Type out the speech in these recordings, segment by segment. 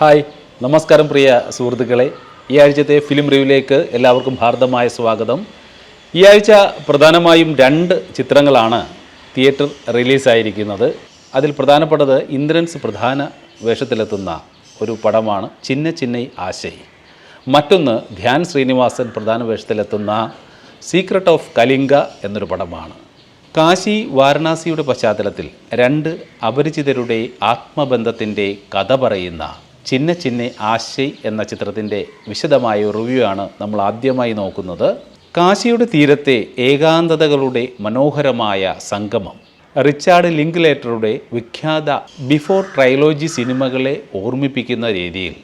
Hi, നമസ്കാരം പ്രിയ സുഹൃത്തുക്കളെ. ഈ ആഴ്ചത്തെ ഫിലിം റിവ്യൂവിലേക്ക് എല്ലാവർക്കും ഹാർദമായ സ്വാഗതം. ഈ ആഴ്ച പ്രധാനമായും 2 ചിത്രങ്ങളാണ് തിയേറ്റർ റിലീസായിരിക്കുന്നത്. അതിൽ പ്രധാനപ്പെട്ടത് ഇന്ദ്രൻസ് പ്രധാന വേഷത്തിലെത്തുന്ന ഒരു പടമാണ് ചിന്ന ചിന്നൈ ആശൈ. മറ്റൊന്ന് ധ്യാൻ ശ്രീനിവാസൻ പ്രധാന വേഷത്തിലെത്തുന്ന സീക്രട്ട് ഓഫ് കലിംഗ എന്നൊരു പടമാണ്. കാശി വാരണാസിയുടെ പശ്ചാത്തലത്തിൽ 2 അപരിചിതരുടെ ആത്മബന്ധത്തിൻ്റെ കഥ പറയുന്ന ചിന്ന ചിന്ന ആശൈ എന്ന ചിത്രത്തിൻ്റെ വിശദമായ റിവ്യൂ ആണ് നമ്മൾ ആദ്യമായി നോക്കുന്നത്. കാശിയുടെ തീരത്തെ ഏകാന്തതകളുടെ മനോഹരമായ സംഗമം റിച്ചാർഡ് ലിങ്ക്ലേറ്ററുടെ വിഖ്യാത ബിഫോർ ട്രൈലോജി സിനിമകളെ ഓർമ്മിപ്പിക്കുന്ന രീതിയിൽ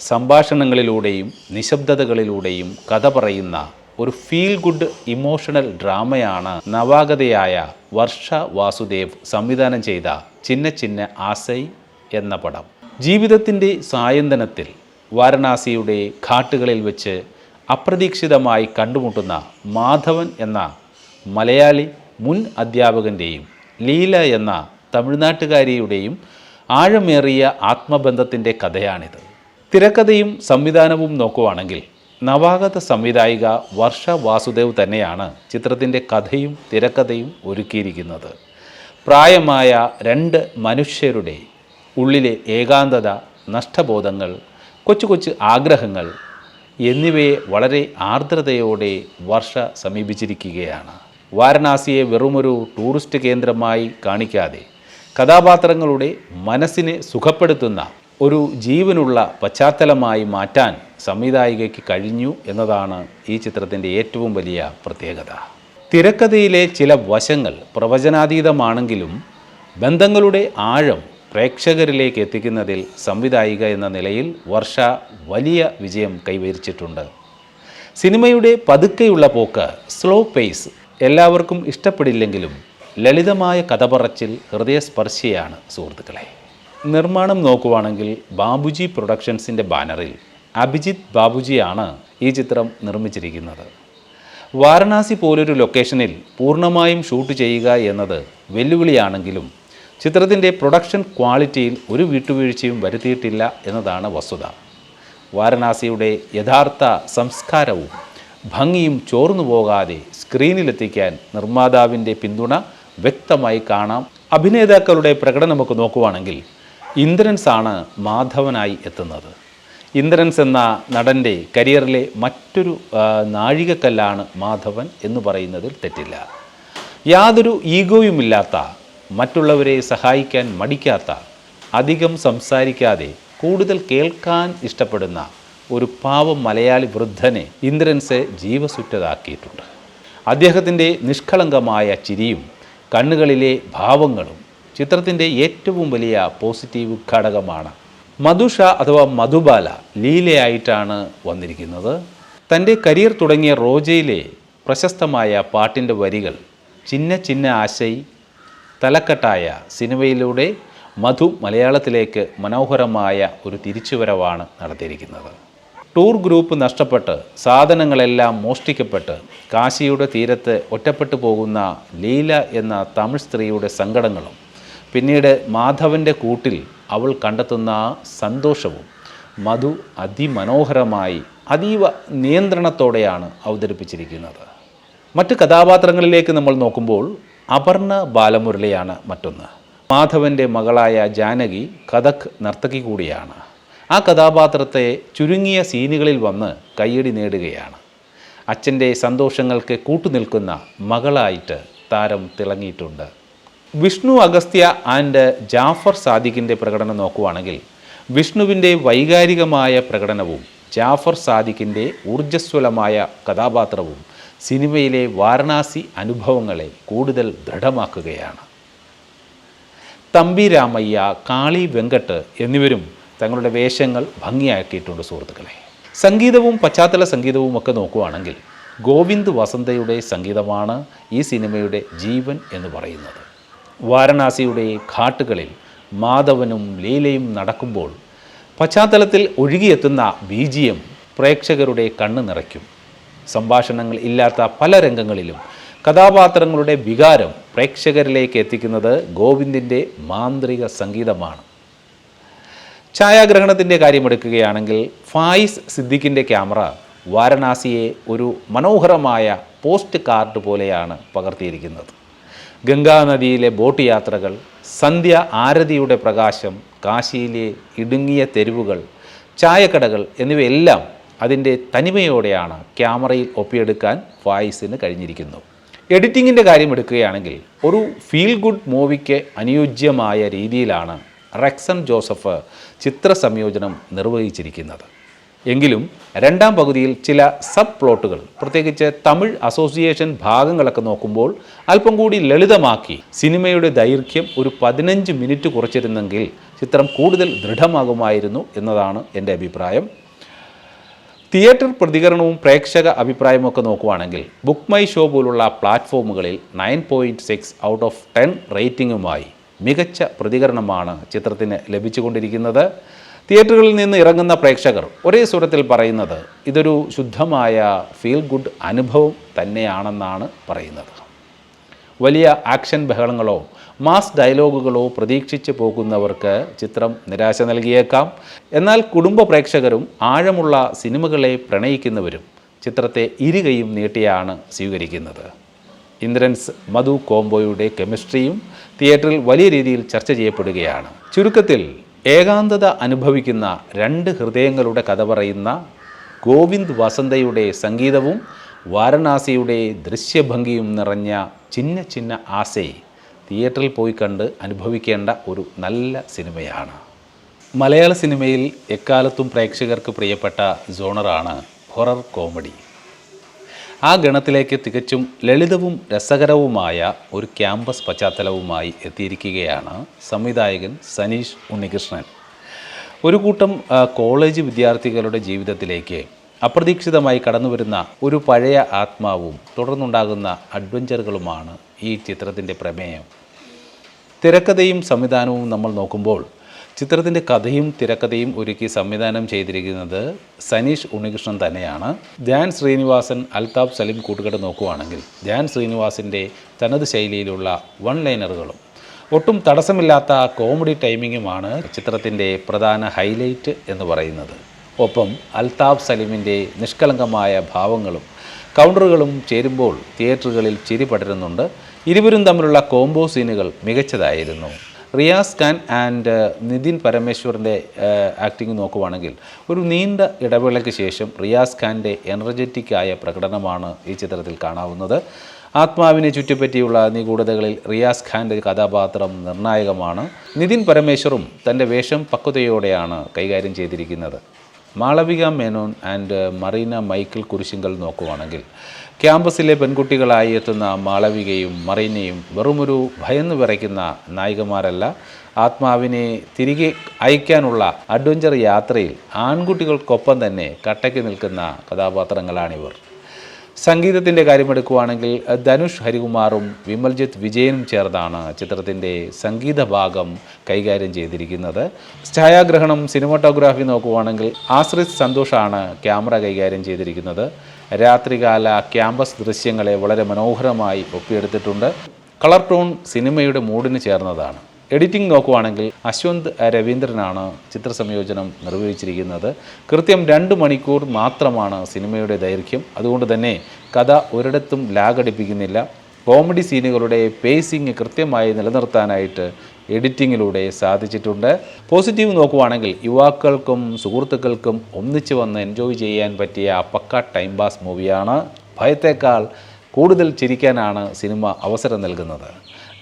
സംഭാഷണങ്ങളിലൂടെയും നിശബ്ദതകളിലൂടെയും കഥ പറയുന്ന ഒരു ഫീൽ ഗുഡ് ഇമോഷണൽ ഡ്രാമയാണ് നവാഗതയായ വർഷ വാസുദേവ് സംവിധാനം ചെയ്ത ചിന്ന ചിന്ന ആശൈ എന്ന പടം. ജീവിതത്തിൻ്റെ സായന്തനത്തിൽ വാരണാസിയുടെ ഘാട്ടുകളിൽ വെച്ച് അപ്രതീക്ഷിതമായി കണ്ടുമുട്ടുന്ന മാധവൻ എന്ന മലയാളി മുൻ അധ്യാപകൻ്റെയും ലീല എന്ന തമിഴ്നാട്ടുകാരിയുടെയും ആഴമേറിയ ആത്മബന്ധത്തിൻ്റെ കഥയാണിത്. തിരക്കഥയും സംവിധാനവും നോക്കുവാണെങ്കിൽ നവാഗത സംവിധായിക വർഷ വാസുദേവ് തന്നെയാണ് ചിത്രത്തിൻ്റെ കഥയും തിരക്കഥയും ഒരുക്കിയിരിക്കുന്നത്. പ്രായമായ 2 മനുഷ്യരുടെ ഉള്ളിലെ ഏകാന്തത, നഷ്ടബോധങ്ങൾ, കൊച്ചു കൊച്ചു ആഗ്രഹങ്ങൾ എന്നിവയെ വളരെ ആർദ്രതയോടെ വർഷ സമീപിച്ചിരിക്കുകയാണ്. വാരണാസിയെ വെറുമൊരു ടൂറിസ്റ്റ് കേന്ദ്രമായി കാണിക്കാതെ കഥാപാത്രങ്ങളുടെ മനസ്സിനെ സുഖപ്പെടുത്തുന്ന ഒരു ജീവനുള്ള പശ്ചാത്തലമായി മാറ്റാൻ സംവിധായികയ്ക്ക് കഴിഞ്ഞു എന്നതാണ് ഈ ചിത്രത്തിൻ്റെ ഏറ്റവും വലിയ പ്രത്യേകത. തിരക്കഥയിലെ ചില വശങ്ങൾ പ്രവചനാതീതമാണെങ്കിലും ബന്ധങ്ങളുടെ ആഴം പ്രേക്ഷകരിലേക്ക് എത്തിക്കുന്നതിൽ സംവിധായിക എന്ന നിലയിൽ വർഷ വലിയ വിജയം കൈവരിച്ചിട്ടുണ്ട്. സിനിമയുടെ പതുക്കെയുള്ള പോക്ക്, സ്ലോ പേസ് എല്ലാവർക്കും ഇഷ്ടപ്പെടില്ലെങ്കിലും ലളിതമായ കഥ പറച്ചിൽ ഹൃദയസ്പർശിയാണ് സുഹൃത്തുക്കളെ. നിർമ്മാണം നോക്കുവാണെങ്കിൽ ബാബുജി പ്രൊഡക്ഷൻസിൻ്റെ ബാനറിൽ അഭിജിത്ത് ബാബുജിയാണ് ഈ ചിത്രം നിർമ്മിച്ചിരിക്കുന്നത്. വാരണാസി പോലൊരു ലൊക്കേഷനിൽ പൂർണ്ണമായും ഷൂട്ട് ചെയ്യുക എന്നത് വെല്ലുവിളിയാണെങ്കിലും ചിത്രത്തിൻ്റെ പ്രൊഡക്ഷൻ ക്വാളിറ്റിയിൽ ഒരു വിട്ടുവീഴ്ചയും വരുത്തിയിട്ടില്ല എന്നതാണ് വസ്തുത. വാരണാസിയുടെ യഥാർത്ഥ സംസ്കാരവും ഭംഗിയും ചോർന്നു പോകാതെ സ്ക്രീനിലെത്തിക്കാൻ നിർമ്മാതാവിൻ്റെ പിന്തുണ വ്യക്തമായി കാണാം. അഭിനേതാക്കളുടെ പ്രകടനമൊക്കെ നോക്കുവാണെങ്കിൽ ഇന്ദ്രൻസ് ആണ് മാധവനായി എത്തുന്നത്. ഇന്ദ്രൻസ് എന്ന നടൻ്റെ കരിയറിലെ മറ്റൊരു നാഴികക്കല്ലാണ് മാധവൻ എന്ന് പറയുന്നതിൽ തെറ്റില്ല. യാതൊരു ഈഗോയുമില്ലാത്ത, മറ്റുള്ളവരെ സഹായിക്കാൻ മടിക്കാത്ത, അധികം സംസാരിക്കാതെ കൂടുതൽ കേൾക്കാൻ ഇഷ്ടപ്പെടുന്ന ഒരു പാവം മലയാളി വൃദ്ധനെ ഇന്ദ്രൻസ് ജീവസുറ്റതാക്കിയിട്ടുണ്ട്. അദ്ദേഹത്തിൻ്റെ നിഷ്കളങ്കമായ ചിരിയും കണ്ണുകളിലെ ഭാവങ്ങളും ചിത്രത്തിൻ്റെ ഏറ്റവും വലിയ പോസിറ്റീവ് ഘടകമാണ്. മധുഷ അഥവാ മധുബാല ലീലയായിട്ടാണ് വന്നിരിക്കുന്നത്. തൻ്റെ കരിയർ തുടങ്ങിയ റോജയിലെ പ്രശസ്തമായ പാട്ടിൻ്റെ വരികൾ ചിന്ന ചിന്ന ആശൈ തലക്കെട്ടായ സിനിമയിലൂടെ മധു മലയാളത്തിലേക്ക് മനോഹരമായ ഒരു തിരിച്ചുവരവാണ് നടത്തിയിരിക്കുന്നത്. ടൂർ ഗ്രൂപ്പ് നഷ്ടപ്പെട്ട് സാധനങ്ങളെല്ലാം മോഷ്ടിക്കപ്പെട്ട് കാശിയുടെ തീരത്ത് ഒറ്റപ്പെട്ടു പോകുന്ന ലീല എന്ന തമിഴ് സ്ത്രീയുടെ സങ്കടങ്ങളും പിന്നീട് മാധവൻ്റെ കൂട്ടിൽ അവൾ കണ്ടെത്തുന്ന സന്തോഷവും മധു അതിമനോഹരമായി അതീവ നിയന്ത്രണത്തോടെയാണ് അവതരിപ്പിച്ചിരിക്കുന്നത്. മറ്റ് കഥാപാത്രങ്ങളിലേക്ക് നമ്മൾ നോക്കുമ്പോൾ അപർണ ബാലമുരളിയാണ് മറ്റൊന്ന്. മാധവൻ്റെ മകളായ ജാനകി കഥക് നർത്തകി കൂടിയാണ്. ആ കഥാപാത്രത്തെ ചുരുങ്ങിയ സീനുകളിൽ വന്ന് കയ്യടി നേടുകയാണ്. അച്ഛൻ്റെ സന്തോഷങ്ങൾക്ക് കൂട്ടുനിൽക്കുന്ന മകളായിട്ട് താരം തിളങ്ങിയിട്ടുണ്ട്. വിഷ്ണു അഗസ്ത്യ ആൻഡ് ജാഫർ സാദിഖിൻ്റെ പ്രകടനം നോക്കുവാണെങ്കിൽ വിഷ്ണുവിൻ്റെ വൈകാരികമായ പ്രകടനവും ജാഫർ സാദിഖിൻ്റെ ഊർജ്ജസ്വലമായ കഥാപാത്രവും സിനിമയിലെ വാരണാസി അനുഭവങ്ങളെ കൂടുതൽ ദൃഢമാക്കുകയാണ്. തമ്പി രാമയ്യ, കാളി വെങ്കട്ട് എന്നിവരും തങ്ങളുടെ വേഷങ്ങൾ ഭംഗിയാക്കിയിട്ടുണ്ട് സുഹൃത്തുക്കളെ. സംഗീതവും പശ്ചാത്തല സംഗീതവും ഒക്കെ നോക്കുവാണെങ്കിൽ ഗോവിന്ദ് വസന്തയുടെ സംഗീതമാണ് ഈ സിനിമയുടെ ജീവൻ എന്ന് പറയുന്നത്. വാരണാസിയുടെ ഘാട്ടുകളിൽ മാധവനും ലീലയും നടക്കുമ്പോൾ പശ്ചാത്തലത്തിൽ ഒഴുകിയെത്തുന്ന BGM പ്രേക്ഷകരുടെ കണ്ണ് നിറയ്ക്കും. സംഭാഷണങ്ങൾ ഇല്ലാത്ത പല രംഗങ്ങളിലും കഥാപാത്രങ്ങളുടെ വികാരം പ്രേക്ഷകരിലേക്ക് എത്തിക്കുന്നത് ഗോവിന്ദിൻ്റെ മാന്ത്രിക സംഗീതമാണ്. ഛായാഗ്രഹണത്തിൻ്റെ കാര്യമെടുക്കുകയാണെങ്കിൽ ഫായിസ് സിദ്ദിഖിൻ്റെ ക്യാമറ വാരണാസിയെ ഒരു മനോഹരമായ പോസ്റ്റ് കാർഡ് പോലെയാണ് പകർത്തിയിരിക്കുന്നത്. ഗംഗാനദിയിലെ ബോട്ട് യാത്രകൾ, സന്ധ്യ ആരതിയുടെ പ്രകാശം, കാശിയിലെ ഇടുങ്ങിയ തെരുവുകൾ, ചായക്കടകൾ എന്നിവയെല്ലാം അതിൻ്റെ തനിമയോടെയാണ് ക്യാമറയിൽ ഒപ്പിയെടുക്കാൻ ഫായിസിന് കഴിഞ്ഞിരിക്കുന്നു. എഡിറ്റിങ്ങിൻ്റെ കാര്യം എടുക്കുകയാണെങ്കിൽ ഒരു ഫീൽ ഗുഡ് മൂവിക്ക് അനുയോജ്യമായ രീതിയിലാണ് റെക്സൺ ജോസഫ് ചിത്ര സംയോജനം നിർവഹിച്ചിരിക്കുന്നത്. എങ്കിലും രണ്ടാം പകുതിയിൽ ചില സബ് പ്ലോട്ടുകൾ, പ്രത്യേകിച്ച് തമിഴ് അസോസിയേഷൻ ഭാഗങ്ങളൊക്കെ നോക്കുമ്പോൾ അല്പം കൂടി ലളിതമാക്കി സിനിമയുടെ ദൈർഘ്യം ഒരു 15 മിനിറ്റ് കുറച്ചിരുന്നെങ്കിൽ ചിത്രം കൂടുതൽ ദൃഢമാകുമായിരുന്നു എന്നതാണ് എൻ്റെ അഭിപ്രായം. തിയേറ്റർ പ്രതികരണവും പ്രേക്ഷക അഭിപ്രായമൊക്കെ നോക്കുവാണെങ്കിൽ ബുക്ക് മൈ ഷോ പോലുള്ള പ്ലാറ്റ്ഫോമുകളിൽ 9.6 ഔട്ട് ഓഫ് 10 റേറ്റിംഗുമായി മികച്ച പ്രതികരണമാണ് ചിത്രത്തിന് ലഭിച്ചുകൊണ്ടിരിക്കുന്നത്. തിയേറ്ററുകളിൽ നിന്ന് ഇറങ്ങുന്ന പ്രേക്ഷകർ ഒരേ സ്വരത്തിൽ പറയുന്നത് ഇതൊരു ശുദ്ധമായ ഫീൽ ഗുഡ് അനുഭവം തന്നെയാണെന്നാണ് പറയുന്നത്. വലിയ ആക്ഷൻ ബഹളങ്ങളോ മാസ് ഡയലോഗുകളോ പ്രതീക്ഷിച്ച് പോകുന്നവർക്ക് ചിത്രം നിരാശ നൽകിയേക്കാം. എന്നാൽ കുടുംബ പ്രേക്ഷകരും ആഴമുള്ള സിനിമകളെ പ്രണയിക്കുന്നവരും ചിത്രത്തെ ഇരുകൈയും നീട്ടിയാണ് സ്വീകരിക്കുന്നത്. ഇന്ദ്രൻസ് മധു കോംബോയുടെ കെമിസ്ട്രിയും തിയേറ്ററിൽ വലിയ രീതിയിൽ ചർച്ച ചെയ്യപ്പെടുകയാണ്. ചുരുക്കത്തിൽ ഏകാന്തത അനുഭവിക്കുന്ന രണ്ട് ഹൃദയങ്ങളുടെ കഥ പറയുന്ന ഗോവിന്ദ് വസന്തയുടെ സംഗീതവും വാരണാസിയുടെ ദൃശ്യഭംഗിയും നിറഞ്ഞ ചിന്ന ചിന്ന ആസൈ തിയേറ്ററിൽ പോയി കണ്ട് അനുഭവിക്കേണ്ട ഒരു നല്ല സിനിമയാണ്. മലയാള സിനിമയിൽ എക്കാലത്തും പ്രേക്ഷകർക്ക് പ്രിയപ്പെട്ട ജോണറാണ് ഹൊറർ കോമഡി. ആ ഗണത്തിലേക്ക് തികച്ചും ലളിതവും രസകരവുമായ ഒരു ക്യാമ്പസ് പശ്ചാത്തലവുമായി എത്തിയിരിക്കുകയാണ് സംവിധായകൻ സനീഷ് ഉണ്ണികൃഷ്ണൻ. ഒരു കൂട്ടം കോളേജ് വിദ്യാർത്ഥികളുടെ ജീവിതത്തിലേക്ക് അപ്രതീക്ഷിതമായി കടന്നുവരുന്ന ഒരു പഴയ ആത്മാവും തുടർന്നുണ്ടാകുന്ന അഡ്വഞ്ചറുകളുമാണ് ഈ ചിത്രത്തിൻ്റെ പ്രമേയം. തിരക്കഥയും സംവിധാനവും നമ്മൾ നോക്കുമ്പോൾ ചിത്രത്തിൻ്റെ കഥയും തിരക്കഥയും ഒരുക്കി സംവിധാനം ചെയ്തിരിക്കുന്നത് സനീഷ് ഉണ്ണികൃഷ്ണൻ തന്നെയാണ്. ധ്യാൻ ശ്രീനിവാസൻ, അൽതാഫ് സലീം കൂട്ടുകെട്ട് നോക്കുവാണെങ്കിൽ ധ്യാൻ ശ്രീനിവാസിൻ്റെ തനത് ശൈലിയിലുള്ള വൺ ലൈനറുകളും ഒട്ടും തടസ്സമില്ലാത്ത കോമഡി ടൈമിങ്ങുമാണ് ചിത്രത്തിൻ്റെ പ്രധാന ഹൈലൈറ്റ് എന്ന് പറയുന്നത്. ഒപ്പം അൽതാഫ് സലീമിൻ്റെ നിഷ്കളങ്കമായ ഭാവങ്ങളും കൗണ്ടറുകളും ചേരുമ്പോൾ തിയേറ്ററുകളിൽ ചിരി പടരുന്നുണ്ട്. ഇരുവരും തമ്മിലുള്ള കോംബോ സീനുകൾ മികച്ചതായിരുന്നു. റിയാസ് ഖാൻ ആൻഡ് നിതിൻ പരമേശ്വറിൻ്റെ ആക്ടിങ് നോക്കുവാണെങ്കിൽ ഒരു നീണ്ട ഇടവേളയ്ക്ക് ശേഷം റിയാസ് ഖാൻ്റെ എനർജറ്റിക്കായ പ്രകടനമാണ് ഈ ചിത്രത്തിൽ കാണാവുന്നത്. ആത്മാവിനെ ചുറ്റിപ്പറ്റിയുള്ള നിഗൂഢതകളിൽ റിയാസ് ഖാൻ്റെ കഥാപാത്രം നിർണായകമാണ്. നിതിൻ പരമേശ്വറും തൻ്റെ വേഷം പക്വതയോടെയാണ് കൈകാര്യം ചെയ്തിരിക്കുന്നത്. മാളവിക മേനോൻ ആൻഡ് മറീന മൈക്കിൾ കുരിശിങ്കൽ നോക്കുവാണെങ്കിൽ ക്യാമ്പസിലെ പെൺകുട്ടികളായി എത്തുന്ന മാളവികയും മറീനയും വെറുമൊരു ഭയന്നു വിറയ്ക്കുന്ന നായികമാരല്ല. ആത്മാവിനെ തിരികെ അയക്കാനുള്ള അഡ്വഞ്ചർ യാത്രയിൽ ആൺകുട്ടികൾക്കൊപ്പം തന്നെ കട്ടയ്ക്ക് നിൽക്കുന്ന കഥാപാത്രങ്ങളാണിവർ. സംഗീതത്തിൻ്റെ കാര്യമെടുക്കുവാണെങ്കിൽ ധനുഷ് ഹരികുമാറും വിമൽജിത്ത് വിജയനും ചേർന്നാണ് ചിത്രത്തിൻ്റെ സംഗീത ഭാഗം കൈകാര്യം ചെയ്തിരിക്കുന്നത്. ഛായാഗ്രഹണം, സിനിമാറ്റോഗ്രാഫി നോക്കുവാണെങ്കിൽ ആശ്രിത് സന്തോഷാണ് ക്യാമറ കൈകാര്യം ചെയ്തിരിക്കുന്നത്. രാത്രികാല ക്യാമ്പസ് ദൃശ്യങ്ങളെ വളരെ മനോഹരമായി ഒപ്പിയെടുത്തിട്ടുണ്ട്. കളർ ടോൺ സിനിമയുടെ മൂഡിന് ചേർന്നതാണ്. എഡിറ്റിംഗ് നോക്കുവാണെങ്കിൽ അശ്വന്ത് രവീന്ദ്രനാണ് ചിത്രസംയോജനം നിർവഹിച്ചിരിക്കുന്നത്. കൃത്യം 2 മണിക്കൂർ മാത്രമാണ് സിനിമയുടെ ദൈർഘ്യം. അതുകൊണ്ട് തന്നെ കഥ ഒരിടത്തും ലാഗടിപ്പിക്കുന്നില്ല. കോമഡി സീനുകളുടെ പേസിങ് കൃത്യമായി നിലനിർത്താനായിട്ട് എഡിറ്റിങ്ങിലൂടെ സാധിച്ചിട്ടുണ്ട്. പോസിറ്റീവ് നോക്കുവാണെങ്കിൽ യുവാക്കൾക്കും സുഹൃത്തുക്കൾക്കും ഒന്നിച്ച് വന്ന് എൻജോയ് ചെയ്യാൻ പറ്റിയ പക്ക ടൈം പാസ് മൂവിയാണ്. ഭയത്തേക്കാൾ കൂടുതൽ ചിരിക്കാനാണ് സിനിമ അവസരം നൽകുന്നത്.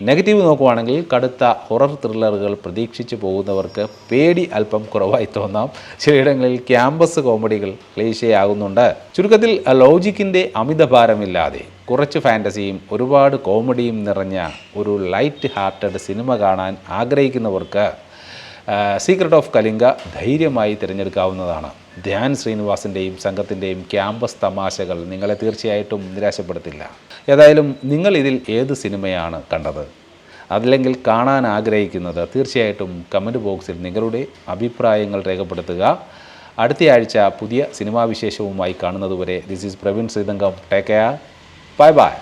നെഗറ്റീവ് നോക്കുവാണെങ്കിൽ കടുത്ത ഹൊറർ ത്രില്ലറുകൾ പ്രതീക്ഷിച്ച് പോകുന്നവർക്ക് പേടി അല്പം കുറവായി തോന്നാം. ചിലയിടങ്ങളിൽ ക്യാമ്പസ് കോമഡികൾ ക്ലീശയാകുന്നുണ്ട്. ചുരുക്കത്തിൽ ലോജിക്കിൻ്റെ അമിതഭാരമില്ലാതെ കുറച്ച് ഫാൻറ്റസിയും ഒരുപാട് കോമഡിയും നിറഞ്ഞ ഒരു ലൈറ്റ് ഹാർട്ടഡ് സിനിമ കാണാൻ ആഗ്രഹിക്കുന്നവർക്ക് സീക്രട്ട് ഓഫ് കലിംഗ ധൈര്യമായി തിരഞ്ഞെടുക്കാവുന്നതാണ്. ധ്യാൻ ശ്രീനിവാസിൻ്റെയും സംഘത്തിൻ്റെയും ക്യാമ്പസ് തമാശകൾ നിങ്ങളെ തീർച്ചയായിട്ടും നിരാശപ്പെടുത്തില്ല. ഏതായാലും നിങ്ങൾ ഇതിൽ ഏത് സിനിമയാണ് കണ്ടത്, അതല്ലെങ്കിൽ കാണാൻ ആഗ്രഹിക്കുന്നത്, തീർച്ചയായിട്ടും കമൻറ്റ് ബോക്സിൽ നിങ്ങളുടെ അഭിപ്രായങ്ങൾ രേഖപ്പെടുത്തുക. അടുത്തയാഴ്ച പുതിയ സിനിമാ വിശേഷവുമായി കാണുന്നതുവരെ this is Praveen Sreethankam. Take care. Bye by.